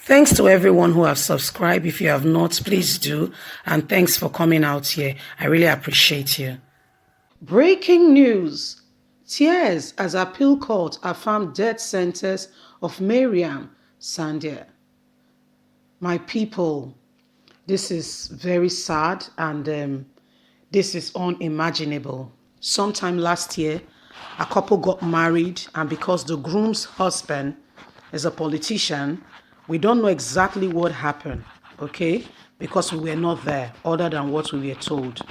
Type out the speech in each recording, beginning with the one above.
Thanks to everyone who have subscribed. If you have not, please do. And thanks for coming out here. I really appreciate you. Breaking news. Tears as appeal court affirmed death sentence of Miriam Sandia. My people, this is very sad and this is unimaginable. Sometime last year, a couple got married, and because the groom's husband is a politician, we don't know exactly what happened, okay? Because we were not there, other than what we were told.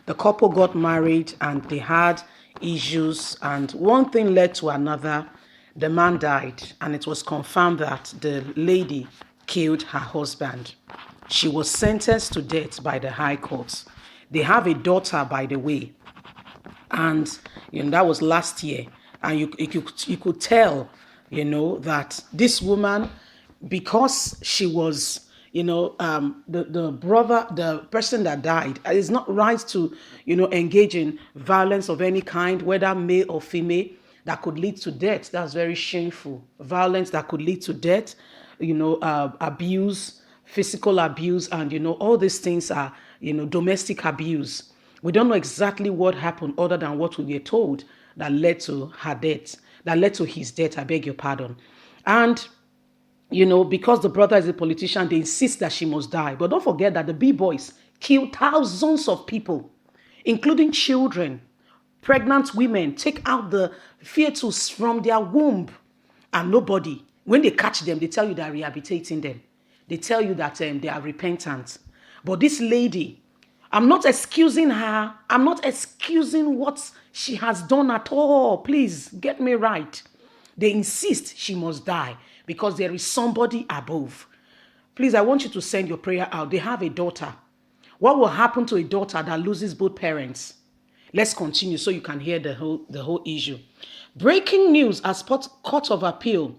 The couple got married and they had issues, and one thing led to another. The man died, and it was confirmed that the lady killed her husband. She was sentenced to death by the High Court. They have a daughter, by the way, and that was last year. And you could tell, that this woman, because she was, the person that died, is not right to, engage in violence of any kind, whether male or female, that could lead to death. That's very shameful. Violence that could lead to death, abuse, physical abuse, and all these things are, domestic abuse. We don't know exactly what happened other than what we were told that led to her death, that led to his death, I beg your pardon. And because the brother is a politician, they insist that she must die. But don't forget that the B-boys killed thousands of people, including children, pregnant women, take out the fetus from their womb. And nobody, when they catch them, they tell you they're rehabilitating them. They tell you that they are repentant. But this lady, I'm not excusing her. I'm not excusing what she has done at all. Please get me right. They insist she must die because there is somebody above. Please, I want you to send your prayer out. They have a daughter. What will happen to a daughter that loses both parents? Let's continue so you can hear the whole issue. Breaking news: as Court of Appeal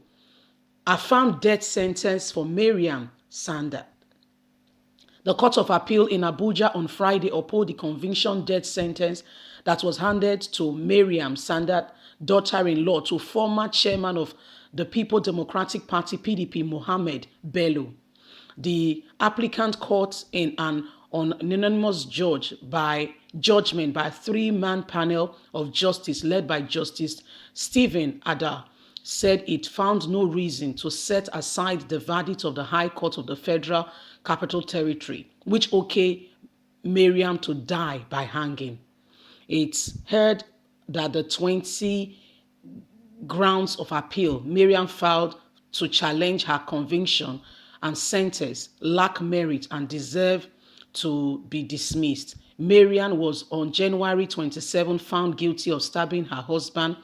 affirmed death sentence for Miriam Sanda. The Court of Appeal in Abuja on Friday upheld the conviction death sentence that was handed to Miriam Sandat, daughter-in-law to former chairman of the People Democratic Party (PDP), Mohammed Bello. The applicant court in an unanimous judgment by a three-man panel of justice led by Justice Stephen Adar said it found no reason to set aside the verdict of the High Court of the Federal Capital Territory, which okayed Miriam to die by hanging. It's heard that the 20 grounds of appeal Miriam filed to challenge her conviction and sentence lack merit and deserve to be dismissed. Miriam was on January 27 found guilty of stabbing her husband,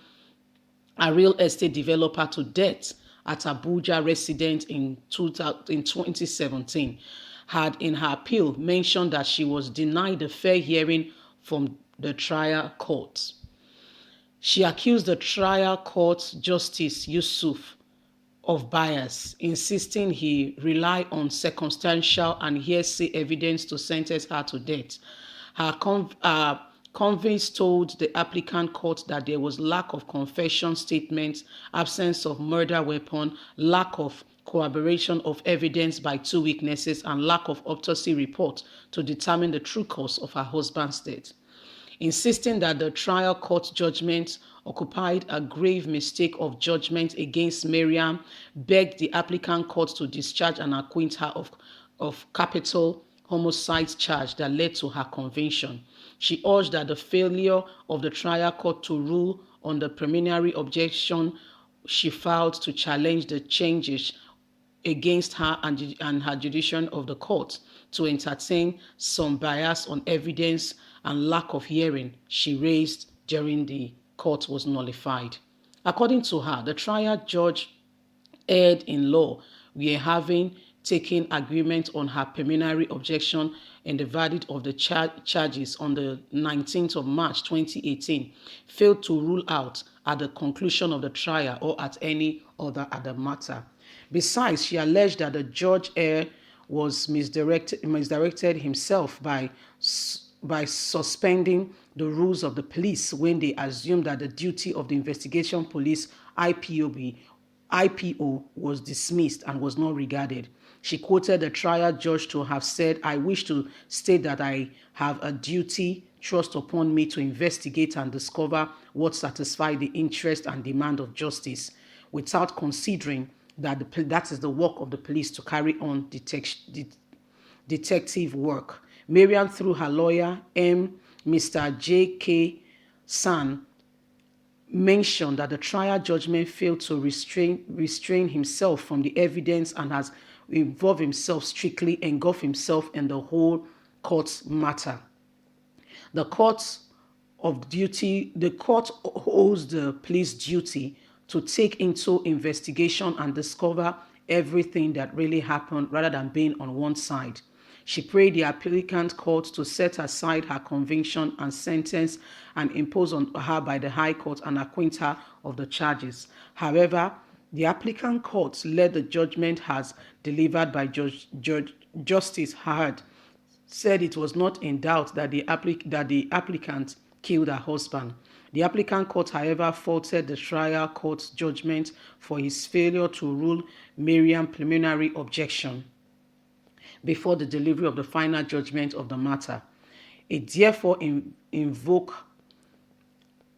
a real estate developer, to death at Abuja residence in 2017, had in her appeal mentioned that she was denied a fair hearing from the trial court. She accused the trial court Justice Yusuf of bias, insisting he rely on circumstantial and hearsay evidence to sentence her to death. Her convinced told the applicant court that there was lack of confession statements, absence of murder weapon, lack of corroboration of evidence by two witnesses, and lack of autopsy report to determine the true cause of her husband's death. Insisting that the trial court judgment occupied a grave mistake of judgment against Miriam, begged the applicant court to discharge and acquit her of capital homicide charge that led to her conviction. She urged that the failure of the trial court to rule on the preliminary objection she filed to challenge the changes against her and her judiciary of the court to entertain some bias on evidence and lack of hearing she raised during the court was nullified. According to her, the trial judge erred in law, we are having taken agreement on her preliminary objection in the verdict of the charges on the 19th of March 2018, failed to rule out at the conclusion of the trial or at any other matter. Besides, she alleged that the judge was misdirected himself by suspending the rules of the police when they assumed that the duty of the investigation police IPOB IPO was dismissed and was not regarded. She quoted the trial judge to have said, "I wish to state that I have a duty thrust upon me to investigate and discover what satisfies the interest and demand of justice, without considering that is the work of the police to carry on detective work." Marian, through her lawyer, Mr. J.K. San, mentioned that the trial judgment failed to restrain himself from the evidence and has engulfed himself in the whole court's matter. The the court owes the police duty to take into investigation and discover everything that really happened rather than being on one side. She prayed the applicant court to set aside her conviction and sentence and impose on her by the High Court and acquit her of the charges. However, the applicant court let the judgment as delivered by Justice Hard said it was not in doubt that the applicant killed her husband. The applicant court, however, faulted the trial court's judgment for his failure to rule Miriam preliminary objection before the delivery of the final judgment of the matter. It therefore invoked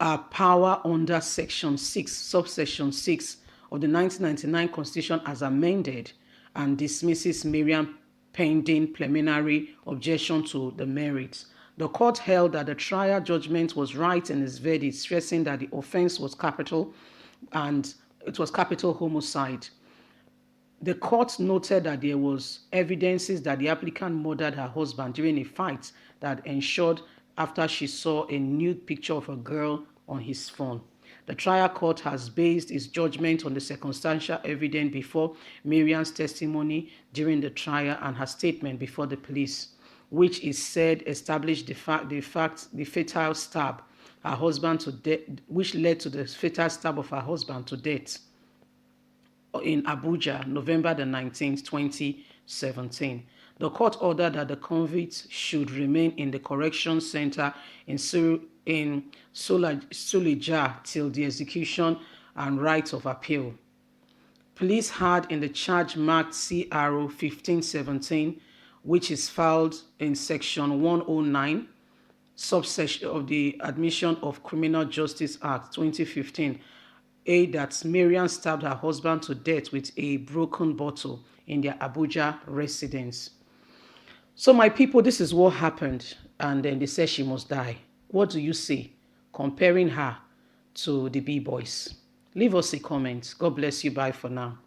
a power under Section 6, subsection 6 of the 1999 Constitution as amended, and dismisses Miriam pending preliminary objection to the merits. The court held that the trial judgment was right in its verdict, stressing that the offense was capital and it was capital homicide. The court noted that there was evidences that the applicant murdered her husband during a fight that ensued after she saw a nude picture of a girl on his phone. The trial court has based its judgment on the circumstantial evidence before Miriam's testimony during the trial and her statement before the police, which is said established the fatal stab her husband to death, which led to the fatal stab of her husband to death in Abuja, November the 19th, 2017. The court ordered that the convict should remain in the correction center in Suleja till the execution and right of appeal. Police had in the charge marked CRO 1517, which is filed in Section 109, subsection of the Admission of Criminal Justice Act 2015, that Miriam stabbed her husband to death with a broken bottle in their Abuja residence. So my people, this is what happened, and then they said she must die. What do you say comparing her to the B-boys? Leave us a comment. God bless you. Bye for now.